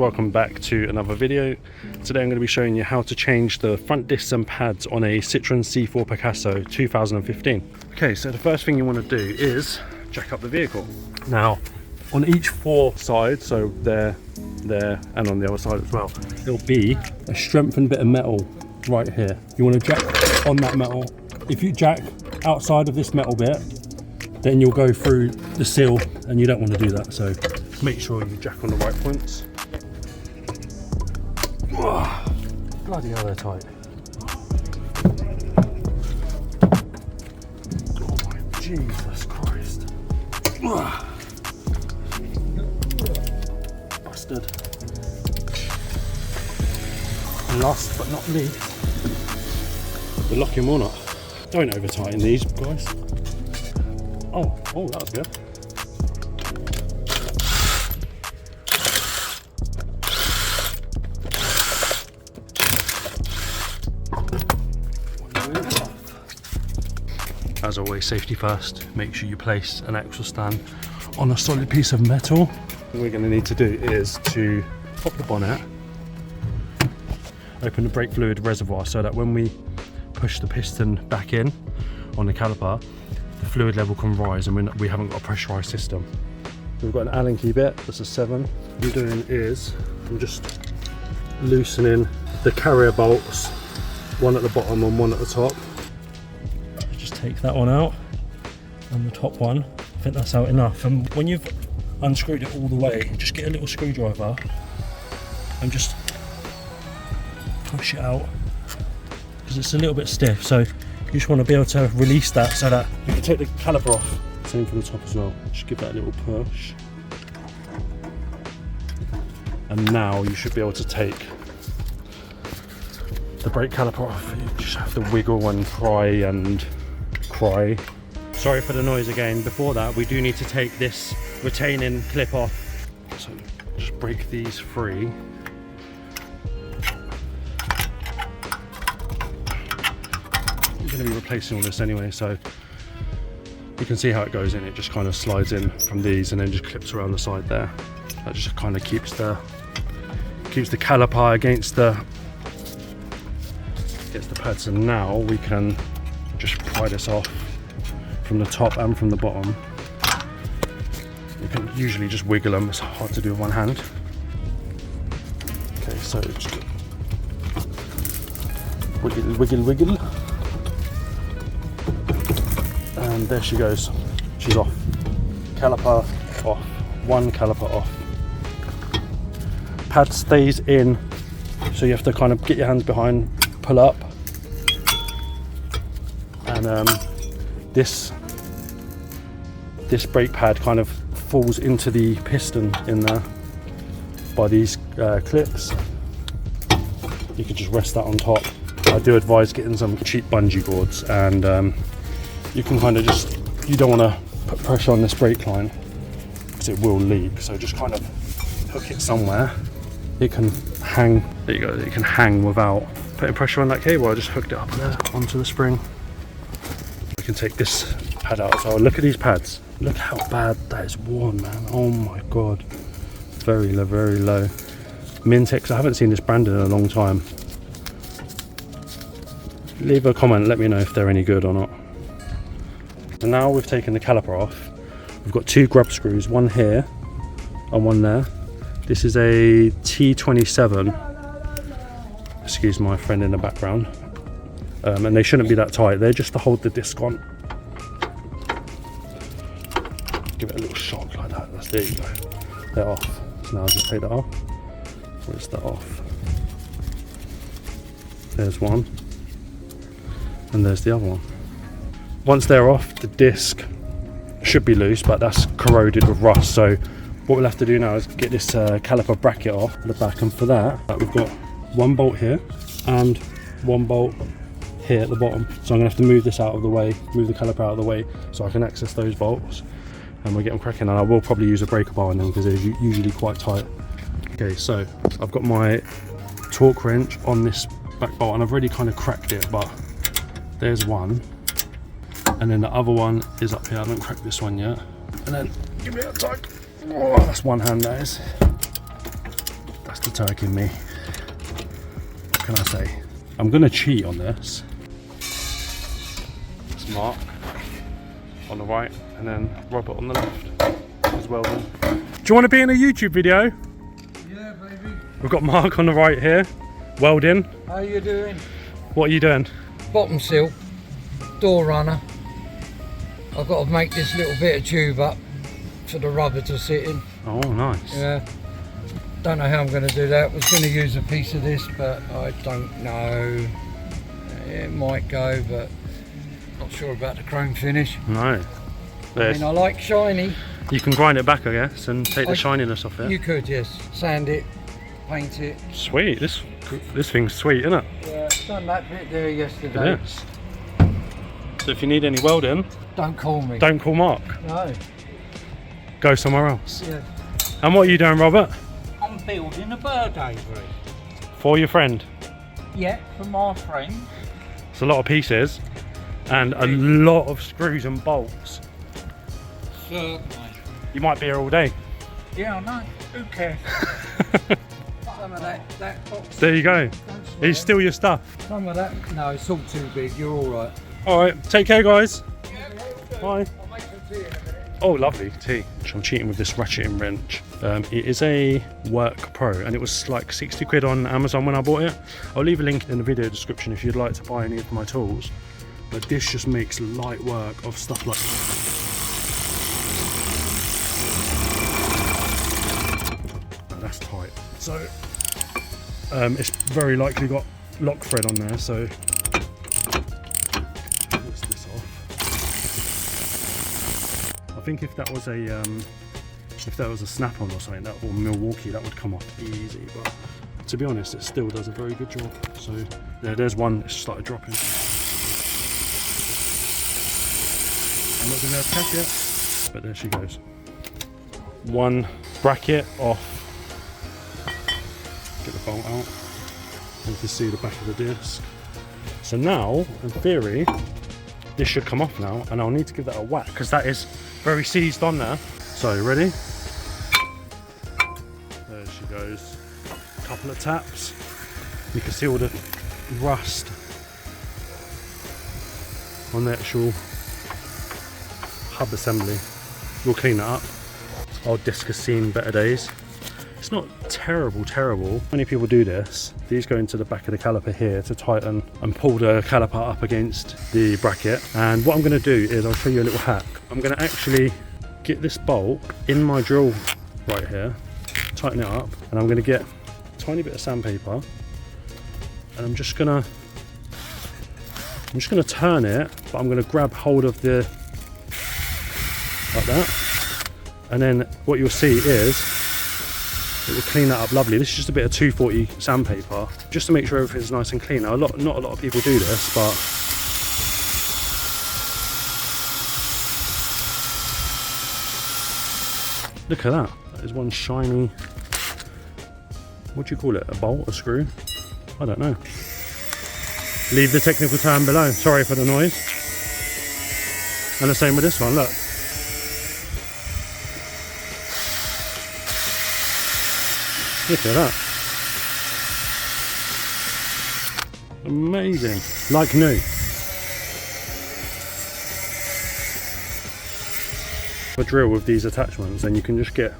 welcome back to another video. Today I'm going to be showing you how to change the front discs and pads on a Citroen C4 Picasso 2015. Okay, so the first thing you want to do is jack up the vehicle. Now on each four sides, so there and on the other side as well, there'll be a strengthened bit of metal right here. You want to jack on that metal. If you jack outside of this metal bit, then you'll go through the seal and you don't want to do that, so make sure you jack on the right points. Bloody hell, they're tight. Oh my Jesus Christ. Busted. And last but not least, the locking walnut. Don't over tighten these, guys. Oh, that was good. As always, safety first. Make sure you place an axle stand on a solid piece of metal. What we're going to need to do is to pop the bonnet, open the brake fluid reservoir so that when we push the piston back in on the caliper, the fluid level can rise and we haven't got a pressurized system. We've got an Allen key bit, that's a 7. What I'm doing is I'm just loosening the carrier bolts, one at the bottom and one at the top. Just take that one out and the top one. I think that's out enough. And when you've unscrewed it all the way, just get a little screwdriver and just push it out because it's a little bit stiff. So you just want to be able to release that so that you can take the caliper off. Same for the top as well. Just give that a little push. And now you should be able to take the brake caliper off. You just have to wiggle and pry and cry. Sorry for the noise again. Before that, we do need to take this retaining clip off. So just break these free. Going to be replacing all this anyway, so you can see how it goes in. It just kind of slides in from these and then just clips around the side there. That just kind of keeps the caliper against the pads. And now we can just pry this off from the top and from the bottom. You can usually just wiggle them. It's hard to do with one hand. Okay, so just wiggle. And there she goes, she's off. Caliper off, one caliper off. Pad stays in, so you have to kind of get your hands behind, pull up. And this brake pad kind of falls into the piston in there by these clips. You can just rest that on top. I do advise getting some cheap bungee cords, and you can kind of just, you don't want to put pressure on this brake line because it will leak, so just kind of hook it somewhere. It can hang, there you go, it can hang without putting pressure on that cable. I just hooked it up there onto the spring. We can take this pad out as well. Look at these pads, look how bad that is worn, man. Oh my god, very low, very low. Mintex, I haven't seen this branded in a long time. Leave a comment, let me know if they're any good or not. So now we've taken the caliper off. We've got two grub screws, one here and one there. This is a T27. Excuse my friend in the background. And they shouldn't be that tight. They're just to hold the disc on. Give it a little shock like that. There you go. They're off. So now I'll just take that off. Where's that off? There's one. And there's the other one. Once they're off, the disc should be loose, but that's corroded with rust. So what we'll have to do now is get this caliper bracket off the back, and for that we've got one bolt here and one bolt here at the bottom. So I'm gonna have to move this out of the way, move the caliper out of the way so I can access those bolts, and we'll get them cracking. And I will probably use a breaker bar on them because they're usually quite tight. Okay, so I've got my torque wrench on this back bolt and I've already kind of cracked it, but there's one. And then the other one is up here. I haven't cracked this one yet. And then give me that tug. Oh, that's one hand, that is. That's the turkey in me. What can I say? I'm gonna cheat on this. It's Mark on the right, and then Robert on the left as well. Then. Do you want to be in a YouTube video? Yeah, baby. We've got Mark on the right here, welding. How you doing? What are you doing? Bottom seal, door runner. I've got to make this little bit of tube up for the rubber to sit in. Oh, nice. Yeah. Don't know how I'm going to do that. Was going to use a piece of this, but I don't know. It might go, but not sure about the chrome finish. No. I mean, I like shiny. You can grind it back, I guess, and take the shininess off it. You could, yes. Sand it, paint it. Sweet. This thing's sweet, isn't it? Yeah, done that bit there yesterday. It is. So if you need any welding, don't call me. Don't call Mark. No. Go somewhere else. Yeah. And what are you doing, Robert? I'm building a bird aviary. For your friend? Yeah, for my friend. It's a lot of pieces and a lot of screws and bolts. Certainly. You might be here all day. Yeah, I know. Who cares? Some of that box. There you go. It's still your stuff. Some of that. No, it's all too big. You're all right. All right. Take care, guys. Yeah, Bye. I'll make some tea in a minute. Oh, lovely tea. I'm cheating with this ratcheting wrench. It is a Work Pro, and it was like 60 quid on Amazon when I bought it. I'll leave a link in the video description if you'd like to buy any of my tools. But this just makes light work of stuff like that's tight. So it's very likely got lock thread on there, so what's this off? I think if that was a snap-on or something, or Milwaukee, that would come off easy, but to be honest it still does a very good job. So yeah, there's one that's started dropping. I'm not going to catch it, but there she goes. One bracket off. Get the bolt out. And you can see the back of the disc. So now, in theory, this should come off now, and I'll need to give that a whack because that is very seized on there. So, ready? There she goes. A couple of taps. You can see all the rust on the actual hub assembly. We'll clean that up. Old disc has seen better days. It's not terrible. Many people do this. These go into the back of the caliper here to tighten and pull the caliper up against the bracket. And what I'm going to do is I'll show you a little hack. I'm going to actually get this bolt in my drill right here, tighten it up, and I'm going to get a tiny bit of sandpaper, and I'm just going to turn it, but I'm going to grab hold of the like that, and then what you'll see is it will clean that up lovely. This is just a bit of 240 sandpaper, just to make sure everything's nice and clean. Now, not a lot of people do this, but look at that. That is one shiny, what do you call it? A bolt, a screw? I don't know. Leave the technical term below. Sorry for the noise. And the same with this one, look. Look at that. Amazing. Like new. A drill with these attachments, and you can just get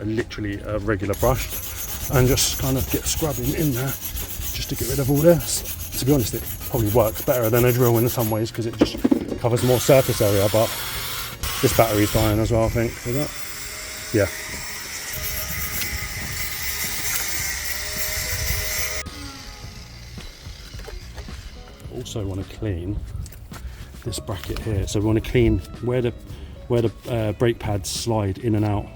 literally a regular brush and just kind of get scrubbing in there just to get rid of all this. To be honest, it probably works better than a drill in some ways because it just covers more surface area, but this battery's fine as well, I think, for that. Yeah. Also want to clean this bracket here, so we want to clean where the brake pads slide in and out.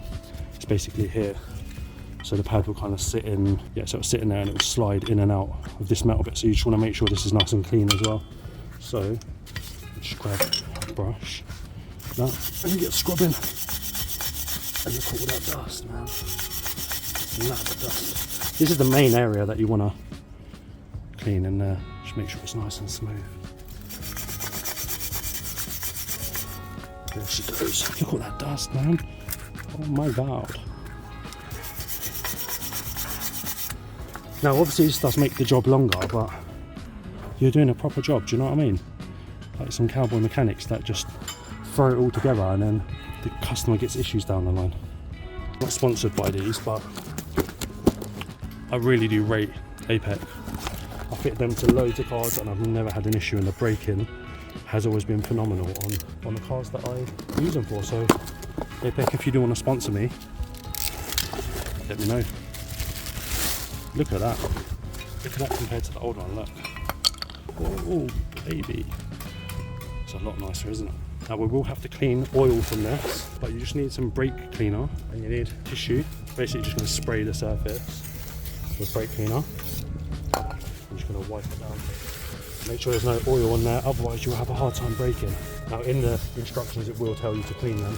It's basically here, so the pad will kind of sit in, yeah, so it'll sit in there and it will slide in and out of this metal bit, so you just want to make sure this is nice and clean as well. So just grab a brush like that, and you get scrubbing, and look at all that dust, man. Lots of dust. This is the main area that you want to clean in there. Just make sure it's nice and smooth. There she goes. Look at all that dust, man. Oh my god. Now obviously this does make the job longer, but you're doing a proper job, do you know what I mean? Like some cowboy mechanics that just throw it all together and then the customer gets issues down the line. Not sponsored by these, but I really do rate Apex. I fit them to loads of cars and I've never had an issue, and the braking has always been phenomenal on the cars that I use them for. So Apex, if you do want to sponsor me, let me know. Look at that. Look at that compared to the old one, look. Oh, baby. It's a lot nicer, isn't it? Now we will have to clean oil from this, but you just need some brake cleaner and you need tissue. Basically just going to spray the surface with brake cleaner. I'm just going to wipe it down. Make sure there's no oil on there, otherwise you'll have a hard time braking. Now in the instructions it will tell you to clean them.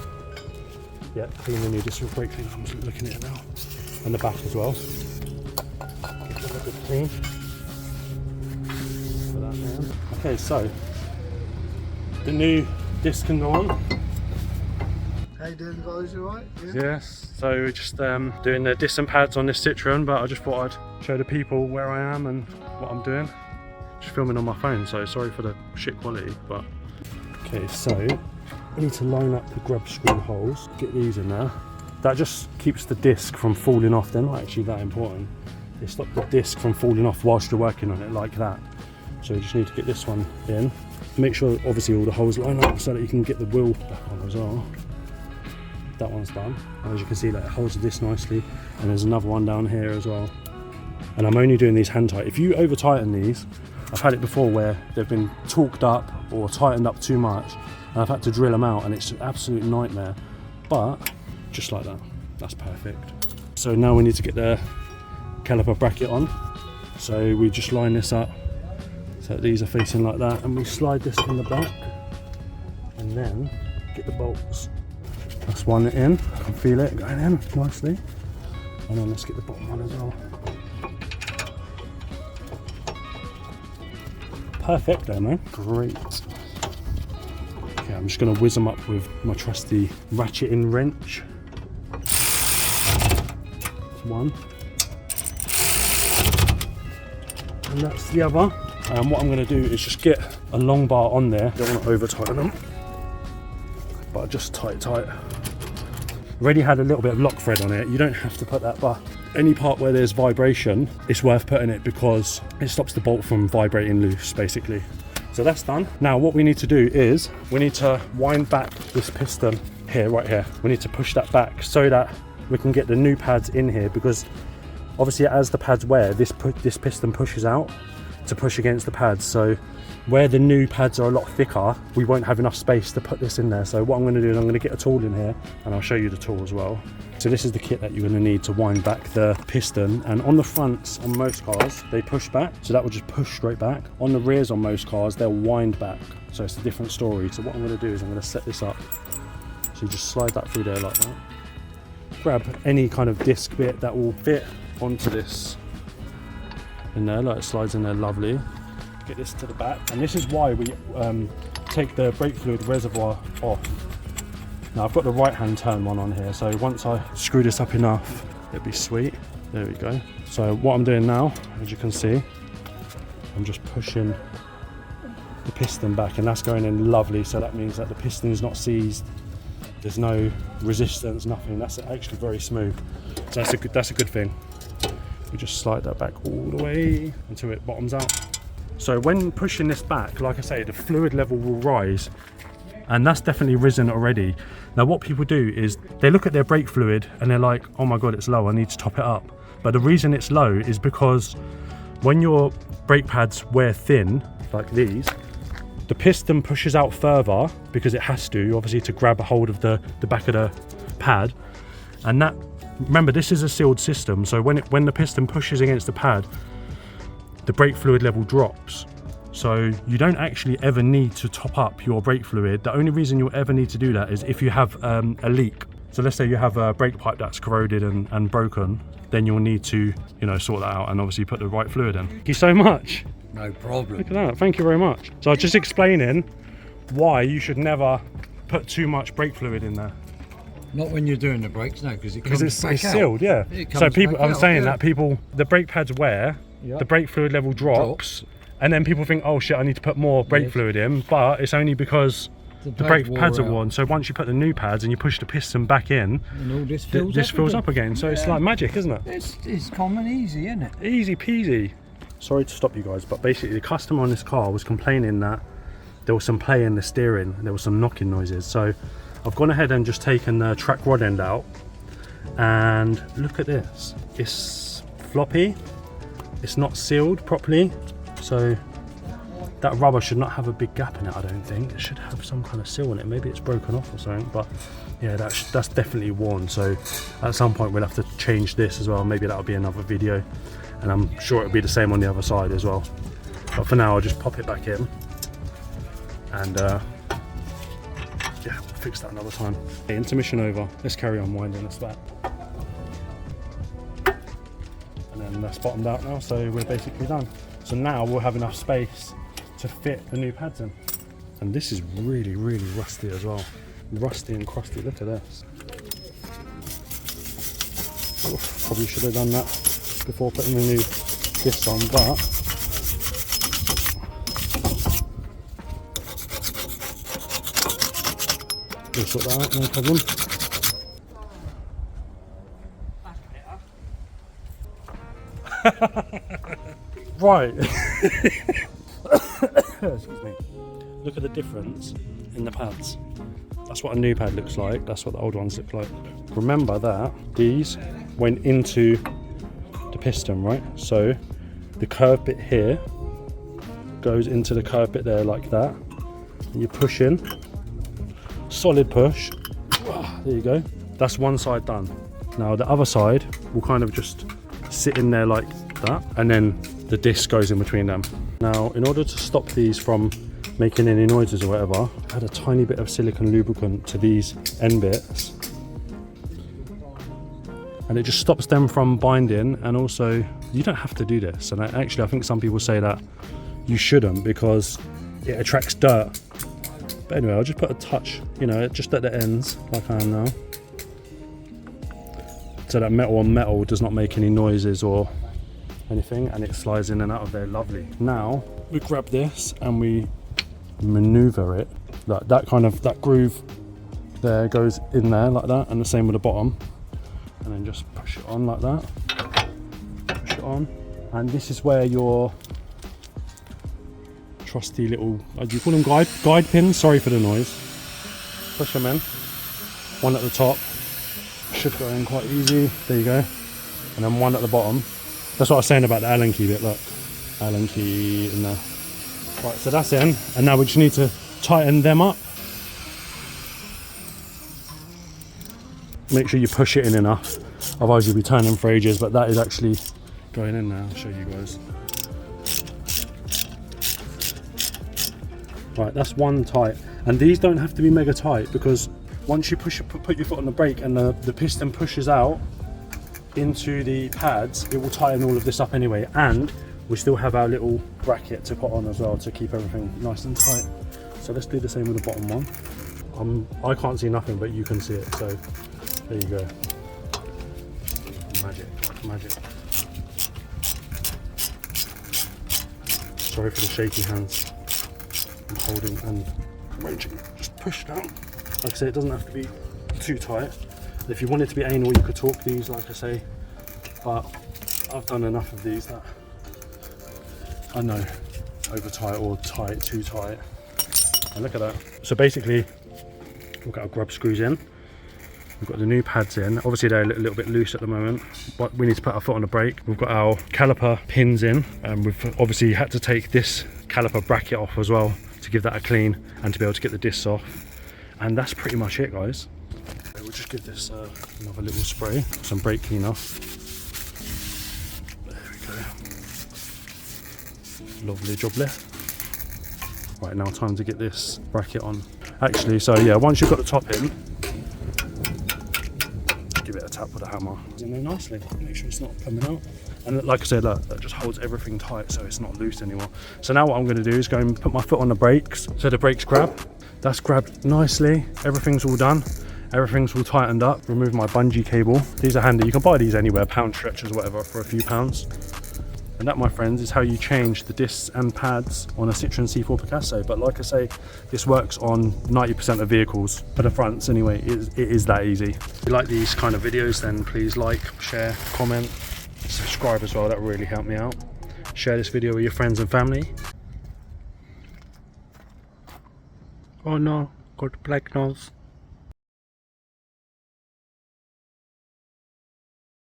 Yeah, clean the new disc with brake cleaner. I'm just looking at it now. And the back as well. Give it a good clean. Put that down. Okay, so the new disc can go on. How you doing, guys? You alright? Yeah? Yes, so we're just doing the disc and pads on this Citroen, but I just thought I'd show the people where I am and what I'm doing. Just filming on my phone, so sorry for the shit quality, but... Okay, so we need to line up the grub screw holes, get these in there. That just keeps the disc from falling off. They're not actually that important. They stop the disc from falling off whilst you're working on it like that. So you just need to get this one in. Make sure obviously all the holes line up so that you can get the wheel back on as well. That one's done. And as you can see, like, it holds this nicely. And there's another one down here as well. And I'm only doing these hand tight. If you over tighten these, I've had it before where they've been torqued up or tightened up too much and I've had to drill them out and it's an absolute nightmare. But just like that, that's perfect. So now we need to get the caliper bracket on. So we just line this up so these are facing like that, and we slide this in the back and then get the bolts. That's one in, I can feel it going in nicely. And then let's get the bottom one as well. Perfect there, man. Great. Okay, I'm just going to whiz them up with my trusty ratcheting wrench. That's one. And that's the other. And what I'm going to do is just get a long bar on there. Don't want to over tighten them, but just tight. Already had a little bit of lock thread on it. You don't have to put that, but any part where there's vibration, it's worth putting it because it stops the bolt from vibrating loose, basically. So that's done. Now what we need to do is we need to wind back this piston here, right here. We need to push that back so that we can get the new pads in here, because obviously as the pads wear, this piston pushes out to push against the pads. So where the new pads are a lot thicker, we won't have enough space to put this in there. So what I'm going to do is I'm going to get a tool in here and I'll show you the tool as well. So this is the kit that you're going to need to wind back the piston. And on the fronts on most cars, they push back, so that will just push straight back. On the rears on most cars, they'll wind back, so it's a different story. So what I'm going to do is I'm going to set this up. So you just slide that through there like that. Grab any kind of disc bit that will fit onto this in there, like it slides in there lovely. Get this to the back, and this is why we take the brake fluid reservoir off. Now I've got the right hand turn one on here, so once I screw this up enough, it'll be sweet. There we go. So what I'm doing now, as you can see, I'm just pushing the piston back, and that's going in lovely. So that means that the piston is not seized. There's no resistance, nothing. That's actually very smooth. So that's a good thing. We just slide that back all the way until it bottoms out. So when pushing this back, like I say, the fluid level will rise, and that's definitely risen already. Now what people do is they look at their brake fluid and they're like, oh my god, it's low, I need to top it up. But the reason it's low is because when your brake pads wear thin, like these, the piston pushes out further because it has to, obviously, to grab a hold of the back of the pad. And that, remember, this is a sealed system, so when the piston pushes against the pad, the brake fluid level drops. So you don't actually ever need to top up your brake fluid. The only reason you'll ever need to do that is if you have a leak. So let's say you have a brake pipe that's corroded and broken, then you'll need to, sort that out and obviously put the right fluid in. Thank you so much. No problem. Look at that, thank you very much. So I was just explaining why you should never put too much brake fluid in there. Not when you're doing the brakes, no, because it comes Because back it's out. sealed, yeah. It So comes people, back I'm out, saying yeah. that people, the brake pads wear, Yeah. the brake fluid level drops, and then people think, oh shit, I need to put more brake Yes. fluid in, but it's only because the brake pads are wore out. worn. So once you put the new pads and you push the piston back in, And all this this fills, fills up again. So it's Yeah. like magic, isn't it? It's common easy, isn't it? Easy peasy. Sorry to stop you guys, but basically the customer on this car was complaining that there was some play in the steering and there was some knocking noises. So I've gone ahead and just taken the track rod end out, and look at this. It's floppy, it's not sealed properly, so that rubber should not have a big gap in it, I don't think. It should have some kind of seal in it. Maybe it's broken off or something, but yeah, that's definitely worn. So at some point we'll have to change this as well. Maybe that'll be another video, and I'm sure it'll be the same on the other side as well. But for now, I'll just pop it back in, and yeah, we'll fix that another time. Okay, intermission over. Let's carry on winding this back. And then that's bottomed out now, so we're basically done. So now we'll have enough space to fit the new pads in. And this is really, really rusty as well. Rusty and crusty, look at this. Oof, probably should have done that before putting the new disc on, but we'll sort that out, no problem. Right. Excuse me. Look at the difference in the pads. That's what a new pad looks like. That's what the old ones look like. Remember that these went into the piston, right? So the curved bit here goes into the curved bit there like that. And you push in. Solid push. There you go. That's one side done. Now the other side will kind of just sit in there like that, and then the disc goes in between them. Now, in order to stop these from making any noises or whatever, I add a tiny bit of silicone lubricant to these end bits, and it just stops them from binding. And also, you don't have to do this, and actually I think some people say that you shouldn't because it attracts dirt. But anyway, I'll just put a touch, you know, just at the ends like I am now, so that metal on metal does not make any noises or anything, and it slides in and out of there. Lovely. Now we grab this and we maneuver it like that. Kind of that groove there goes in there like that, and the same with the bottom, and then just push it on like that. Push it on, and this is where your trusty little, do you call them guide pins? Sorry for the noise. Push them in. One at the top should go in quite easy. There you go. And then one at the bottom. That's what I was saying about the Allen key bit. Look, Allen key in there. Right, so that's in, and now we just need to tighten them up. Make sure you push it in enough, otherwise you'll be turning for ages. But that is actually going in now. I'll show you guys. Right, that's one tight, and these don't have to be mega tight, because once you put your foot on the brake and the piston pushes out into the pads, it will tighten all of this up anyway. And we still have our little bracket to put on as well to keep everything nice and tight. So let's do the same with the bottom one. I can't see nothing, but you can see it, so there you go. Magic, magic. Sorry for the shaky hands. I'm holding and arranging. Just push down. Like I say, it doesn't have to be too tight. If you want it to be anal, you could torque these, like I say, but I've done enough of these that I know over tight or tight, too tight. And look at that. So basically, we've got our grub screws in. We've got the new pads in. Obviously they're a little bit loose at the moment, but we need to put our foot on the brake. We've got our caliper pins in, and we've obviously had to take this caliper bracket off as well to give that a clean and to be able to get the discs off. And that's pretty much it, guys. We'll just give this another little spray, some brake cleaner. There we go. Lovely jubbly. Right, now time to get this bracket on. Actually, so yeah, once you've got the top in, give it a tap with a hammer. It's in there nicely. Make sure it's not coming out. And like I said, look, that just holds everything tight, so it's not loose anymore. So now what I'm going to do is go and put my foot on the brakes. So the brakes grab. That's grabbed nicely. Everything's all done. Everything's all tightened up. Remove my bungee cable. These are handy. You can buy these anywhere, pound stretchers, whatever, for a few pounds. And that, my friends, is how you change the discs and pads on a Citroen C4 Picasso. But like I say, this works on 90% of vehicles. For the fronts anyway, it is that easy. If you like these kind of videos, then please like, share, comment, subscribe as well. That really helped me out. Share this video with your friends and family. Oh no, got black nose.